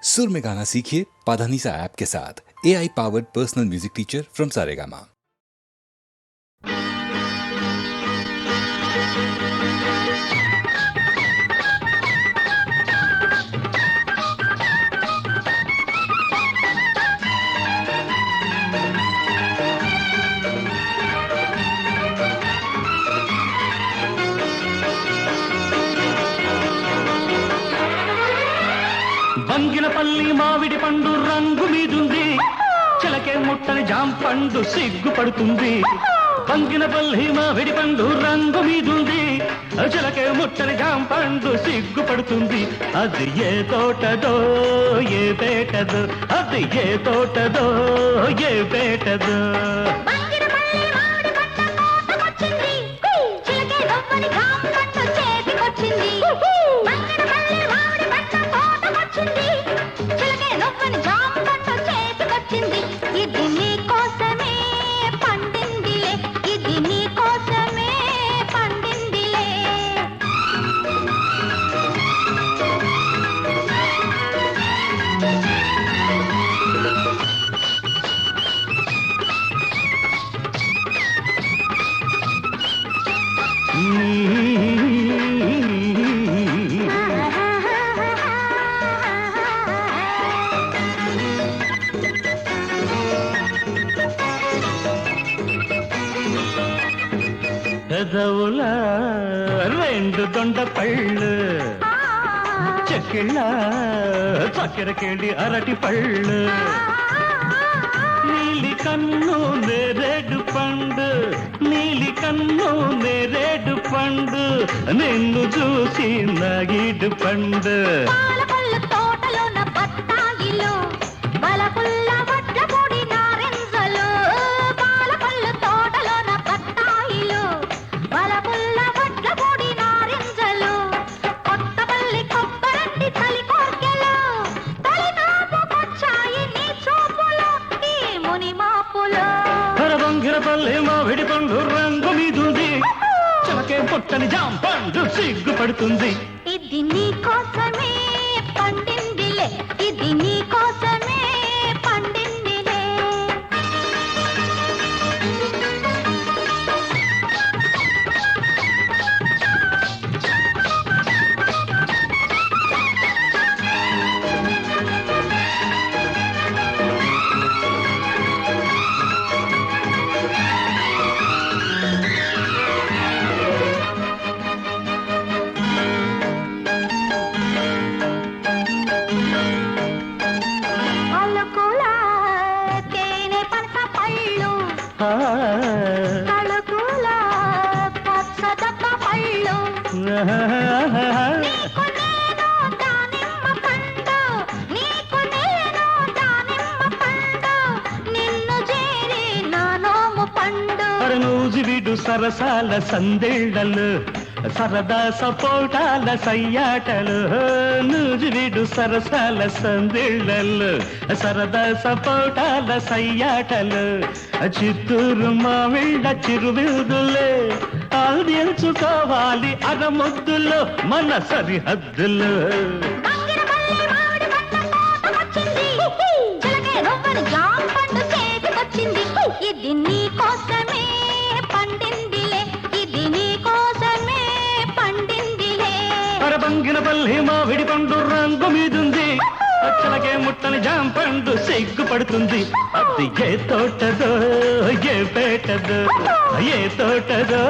सुर में गाना सीखिए पाधानीसा ऐप के साथ। AI powered personal music teacher from Saregama. Banganapalli మామిడి పండు రంగు మీదుంది, చిలకే ముట్టని జాంపండు సిగ్గుపడుతుంది. బంగినపల్లి మామిడి పండు రంగు మీదుంది, చిలకే ముట్టని జాంపండు సిగ్గుపడుతుంది. అది ఏ తోటదో ఏ పేటదో, అది ఏ తోటదో ఏ పేటదో. పెదవుల రెండు దొండ పళ్ళు, చెక్కిళ్ళ చక్కెరకేళి అరటి పళ్ళు, నీలి కన్ను నేరేడు పండు, నీలి కన్ను నేరేడు పండు, నిన్ను చూసి నగిడు పండు. బంగినపల్లి మామిడి పండు రంగు మీదుంది, చిలకే పుట్టని జాంపండు సిగ్గుపడుతుంది. ఇది నీ కోసమే పండిందిలే, ఇది నీ కోసమే పండిందిలే. కళకుల పచ్చదప్ప పళ్ళు, నీకు నేను దానిమ్మ పండు, నీకు నేను దానిమ్మ పండు, నిన్ను చేరి నా నోము పండు. నూజివిడు సరసాల సందేళ్లలు, సరదా సపోటాల సయ్యాటలు, నూజివిడు సరసాల సందేళ్లలు, సరదా సపోటాల సయ్యాటలు, చిత్తూరు మామిళ్ళ చిరువిరుదులే ఆల్దించుకోవాలి అరముద్దులు మన సరిహద్దులు. ఇది నీ కోసమే పండిందిలే, ఇది నీ కోసమే పండిందిలే. బంగినపల్లి మామిడి పండు రంగు మీదుంది, చిలకే ముట్టని జాంపండు సిగ్గుపడుతుంది. అది ఏ తోటదో ఏ పేటదో, ఏ తోటదో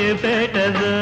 ఏ పేటదో.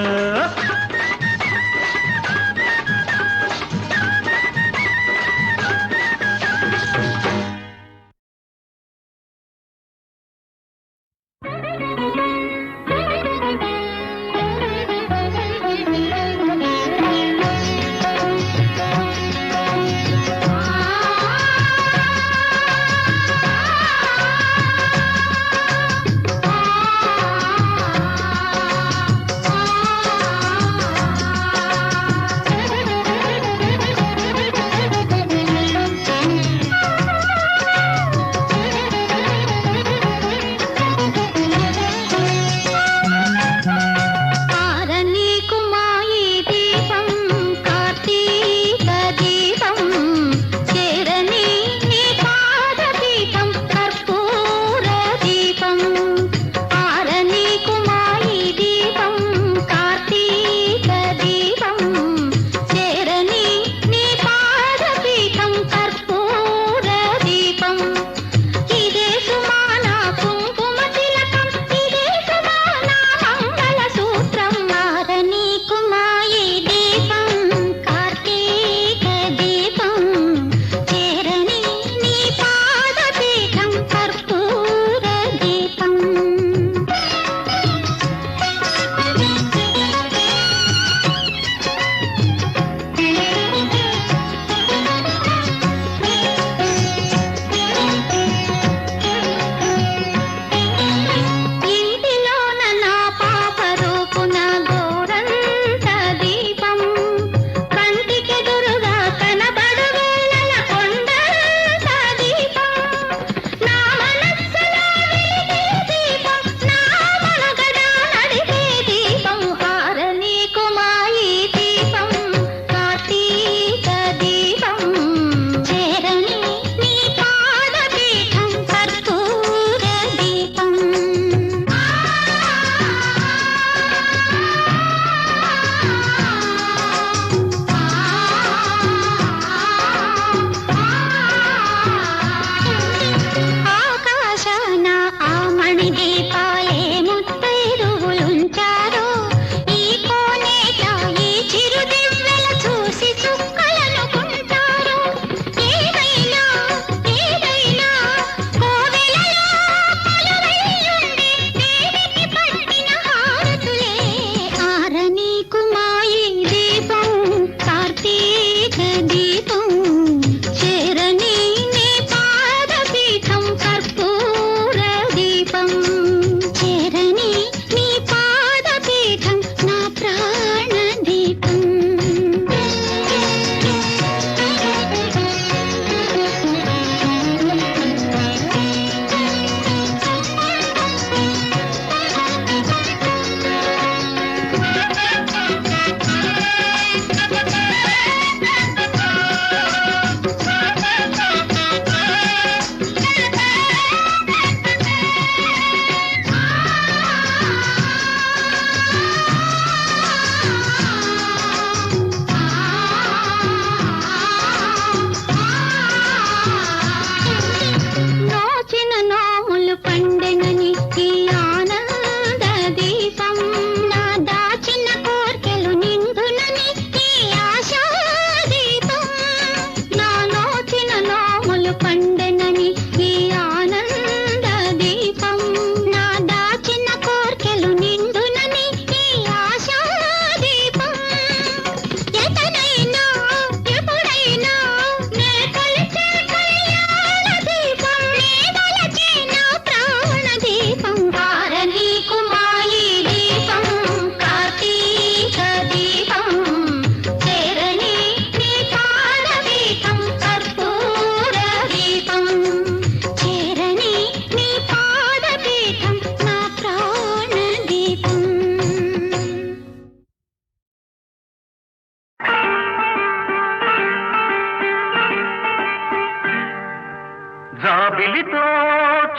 జాబిలితో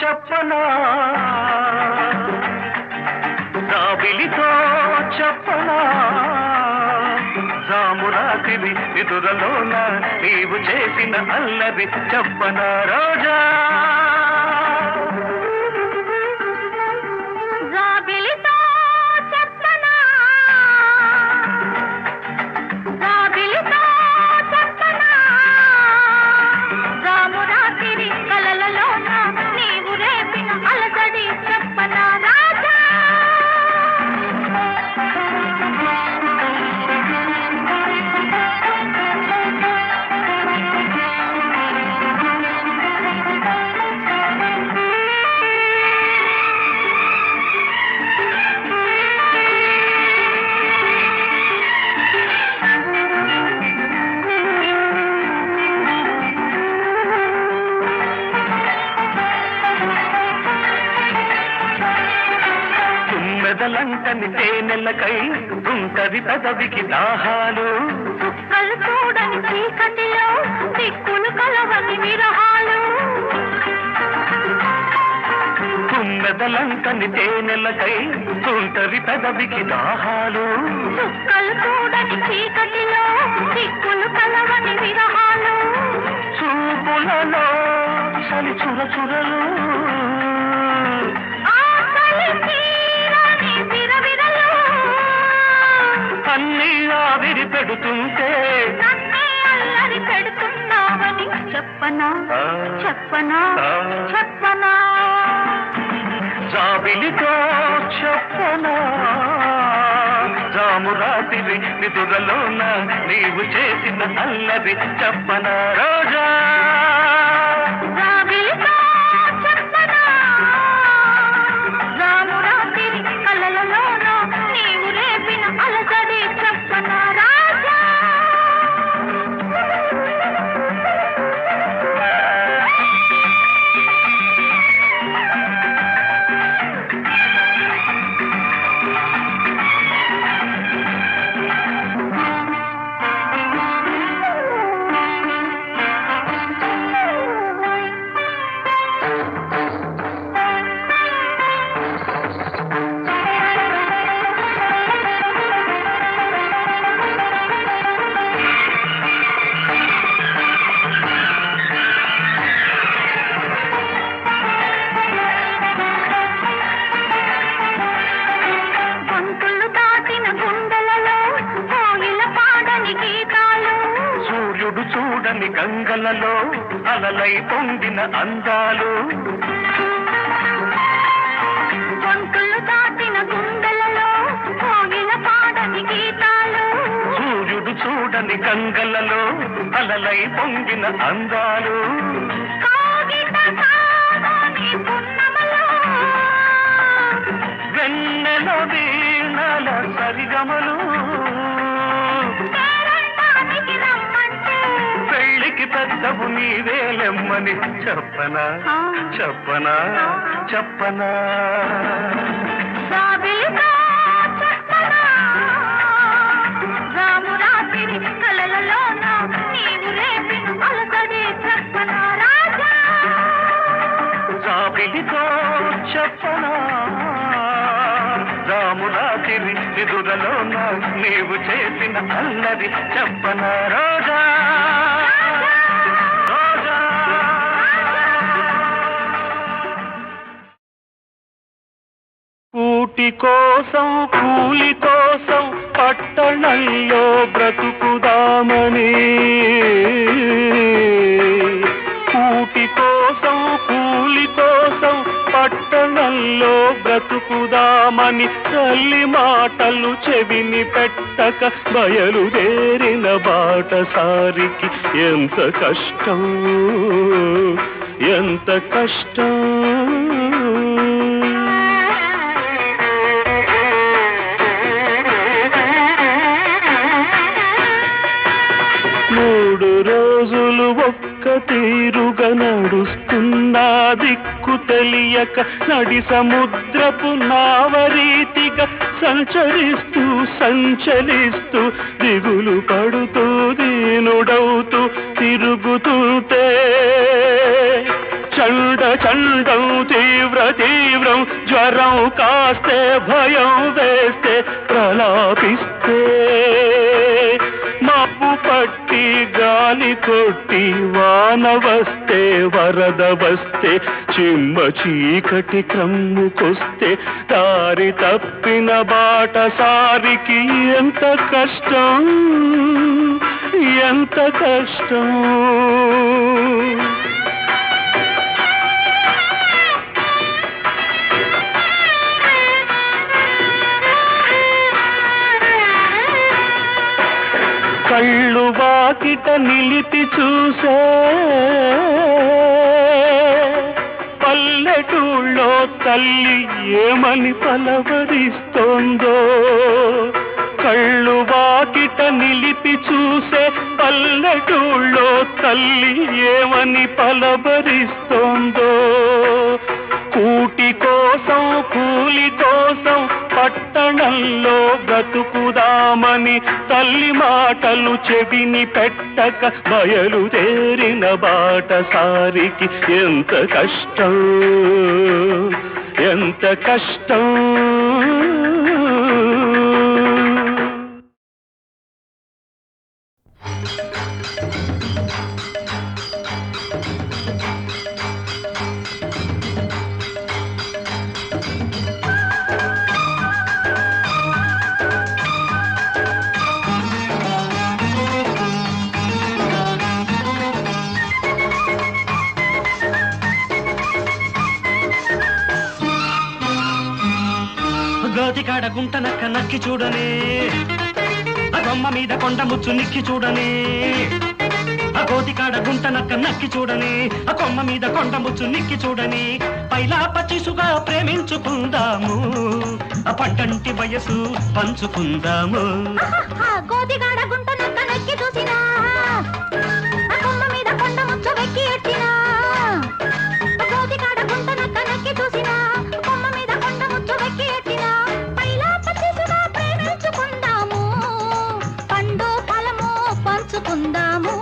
చెప్పనా జాబిలితో చెప్పనా జామురాతివి నిదురలోన నీవు చేసిన అల్లరి చెప్పనా రోజా జాబిలితో చెప్పనా జాబిలితో చెప్పనా జామురాతిరి కలలలోన నీవు రేపిన అలసడి చెప్పనా రాజా మెదలంటని తేనెలకై ఉంటది పెదవికి దాహాలు చుక్కలు చూడని చీకటిలో దిక్కులు కలవని విరహాలు మెదలంటని తేనెలకై ఉంటది పెదవికి దాహాలు చుక్కలు చూడని చీకటిలో దిక్కులు కలవని విరహాలు చూపులలో చలి చురచురలు అన్నీ ఆవిరి పెడుతుంటే అల్లరి పెడుతున్నావని చెప్పనా చెప్పనా చెప్పనా జాబిలితో చెప్పనా జామురాతిరి నిదురలోన నీవు చేసిన అల్లరి చెప్పనా రోజా జాబిలితో చెప్పనా జామురాతిరి కలలలోన నీవు రేపిన అలసడి చెప్పనా రాజా చూడని గంగలలో అలలై పొందిన అందాలు గొంతులు దాటిన గుండెలలో కోయిల పాడని గీతాలు సూర్యుడు చూడని గంగలలో అలలై పొందిన అందాలు కాగిత కాదని పున్నమలో వెన్నెల వీణల సరిగమలు పెళ్ళికి పెద్దవు నీవేలెమ్మని చెప్పనా చెప్పనా చెప్పనా జాబిలితో చెప్పనా జామురాతిరి కలలలోన నీవు రేపిన అలసడి చెప్పనా రాజా జాబిలితో చెప్పనా రామురాతిరి నిదురలోన నీవు చేసిన అల్లరి చెప్పనా రోజా కూటి కోసం కూలి కోసం పట్టణంలో బ్రతుకుదామని కూటి కోసం కూలి కోసం పట్టణంలో బ్రతుకుదామని తల్లి మాటలు చెవిని పెట్టక బయలుదేరిన బాటసారికి ఎంత కష్టం ఎంత కష్టం మూడు రోజులు ఒక్క తీరుగా నడుస్తున్నా దిక్కు తెలియక నడి సముద్రపు నావరీతిగా సంచరిస్తూ సంచలిస్తూ దిగులు పడుతూ దీనుడవుతూ తిరుగుతుంటే చండ చండం తీవ్ర తీవ్రం జ్వరం కాస్తే భయం వేస్తే ప్రలాపిస్తే మబ్బు పట్టి గాలి కొట్టి వాన వస్తే వరద వస్తే చిమ్మ చీకటి క్రమ్ముకొస్తే దారి తప్పిన బాటసారికి ఎంత కష్టం ఎంత కష్టం. కళ్ళు వాకిట నిలిపి చూసే పల్లెటూళ్ళో తల్లి ఏమని పలవరిస్తోందో. కళ్ళు వాకిట నిలిపి చూసే పల్లెటూళ్ళో తల్లి ఏమని పలవరిస్తోందో. కూటి కోసం కూలి కోసం పట్టణంలో బ్రతుకుదామని తల్లి మాటలు చెవిని పెట్టక బయలుదేరిన బాటసారికి ఎంత కష్టం ఎంత కష్టం. గోతికాడ గుంట నక్క నక్కి చూడనే, ఆ కొమ్మ మీద కొండ ముచ్చు నిక్కి చూడనే. ఆ గోతికాడ గుంట నక్క నక్కి చూడనే, ఆ కొమ్మ మీద కొండ ముచ్చు నిక్కి చూడని. పైలా పచ్చిసుగా ప్రేమించుకుందాము, ఆ పంటంటి వయసు పంచుకుందాము. గోతికాడ గుంట నక్క నక్కి చూసినా, ఆ కొమ్మ మీద కొండ ముచ్చు వెక్కి ఎట్టినా. గోతికాడ గుంట నక్క నక్కి చూసినా, కొమ్మ మీద కొండ ముచ్చు వెక్కి ఎట్టినా. పండు ఫలము పంచుకుందాము.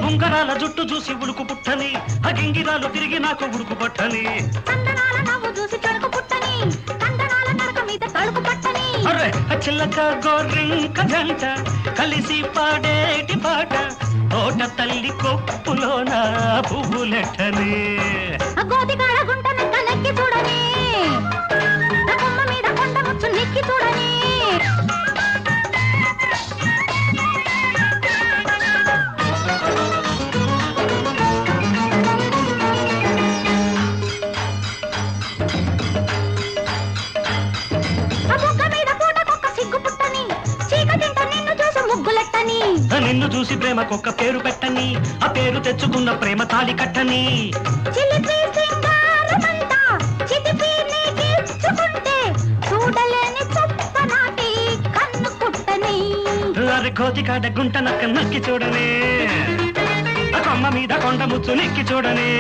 ఉంగరాల జుట్టు చూసి ఉడుకు పుట్టని, ఆ గింగిరాలు తిరిగి నాకు ఉడుకు పట్టని. చందనాల నవ్వు చూసి తడుకు పుట్టని, కందనాల నడక మీద తడుకు పట్టని. అరే చిల్లక గోరింక జంట కలిసి పాడేటి పాట, తోట తల్లి కొప్పులోన పువ్వులెట్టని. గోతికాడ గుంట నక్క నక్కి చూడని, కొమ్మ మీద కొండ ముచ్చు నెక్కి చూడని. నిన్ను చూసి ప్రేమకొక్క పేరు పెట్టని, ఆ పేరు తెచ్చుకున్న ప్రేమ తాళి కట్టని. అరే గోతికాడ గుంట నక్క నక్కి చూడనే, ఆ కొమ్మ మీద కొండ ముచ్చు నెక్కి చూడనే.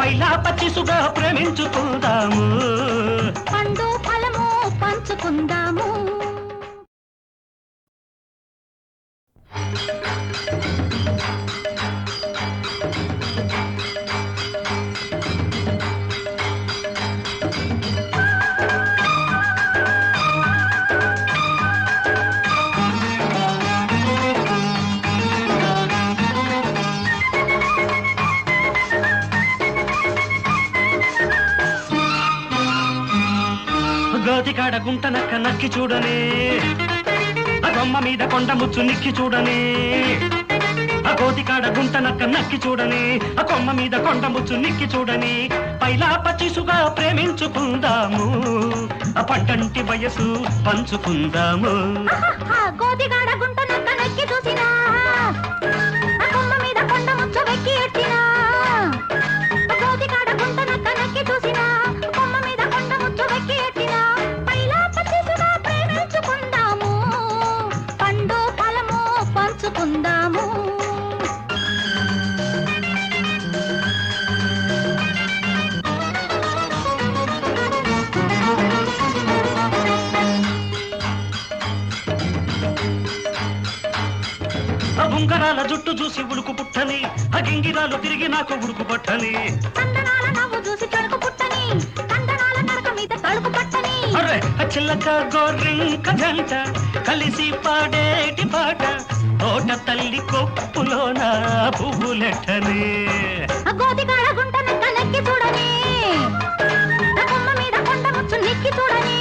పైలా పచ్చిసుగా ప్రేమించుకుందాము, పండు ఫలము పంచుకుందాము. గోతికాడ గుంట నక్క నక్కి చూడనే, ఆ కొమ్మ మీద కొండ ముచ్చు నిక్కి చూడనే. ఆ గోతికాడ గుంట నక్క నక్కి చూడని, ఆ కొమ్మ మీద కొండ ముచ్చు నిక్కి చూడని. పైలా పచ్చిసుగా ప్రేమించుకుందాము, ఆ పంటంటి వయసు పంచుకుందాము. గోతికాడ గుంట నక్క నక్కి చూసినా, ఆ కొమ్మ మీద కొండ ముచ్చు వెక్కి ఎట్టినా. గోతికాడ గుంట నక్క నక్కి చూసినా, కొమ్మ మీద కొండ ముచ్చు వెక్కి ఎట్టినా. పైలా పచ్చిసుగా ప్రేమించుకుందాము, పండు ఫలము పంచుకుందాము. ఆ ఉంగరాల జుట్టు చూసి ఉడుకు పుట్టని ఆ గింగిరాలు తిరిగి నాకు ఉడుకు పట్టని చందనాల నవ్వు చూసి తడుకు పుట్టని కందనాల నడక మీద తడుకు పట్టని అరే ఆ చిల్లక గోరింక జంట కలిసి పాడేటి పాట తోట తల్లి కొప్పులోన పువ్వులెట్టని ఆ గోతికాడ గుంట నక్క నెక్కి చూడని ఆ కొమ్మ మీద కొండ ముచ్చు నెక్కి చూడని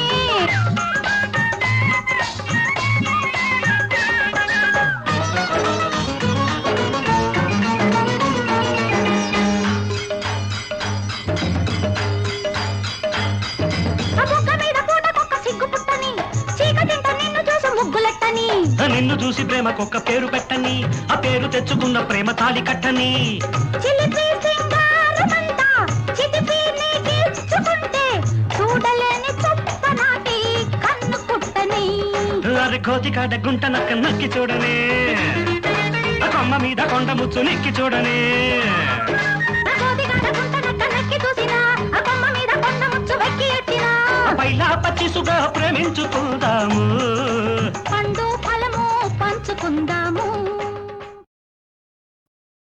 ఆ బుగ్గ మీద పూటకొక్క సిగ్గు పుట్టని చీకటింట నిన్ను చూసి ముగ్గులెట్టని నిన్ను చూసి ప్రేమకొక్క పేరు పెట్టని ఆ పేరు తెచ్చుకున్న ప్రేమ తాళి కట్టని చిలిపి సింగారమంతా చితిపి నీకిచ్చుకుంటే చూడలేని చుప్పనాటి కన్ను కుట్టని అరే గోతికాడ గుంట నక్క నక్కి చూడని ఆ కొమ్మ మీద కొండ ముచ్చు నెక్కి చూడని ఆ గోతికాడ గుంట నక్క నక్కి చూసినా ఆ కొమ్మ మీద కొండ ముచ్చు వెక్కి ఎట్టినా పైలా పచ్చిసుగా ప్రేమించుకుందాము పండు ఫలము పంచుకుందాం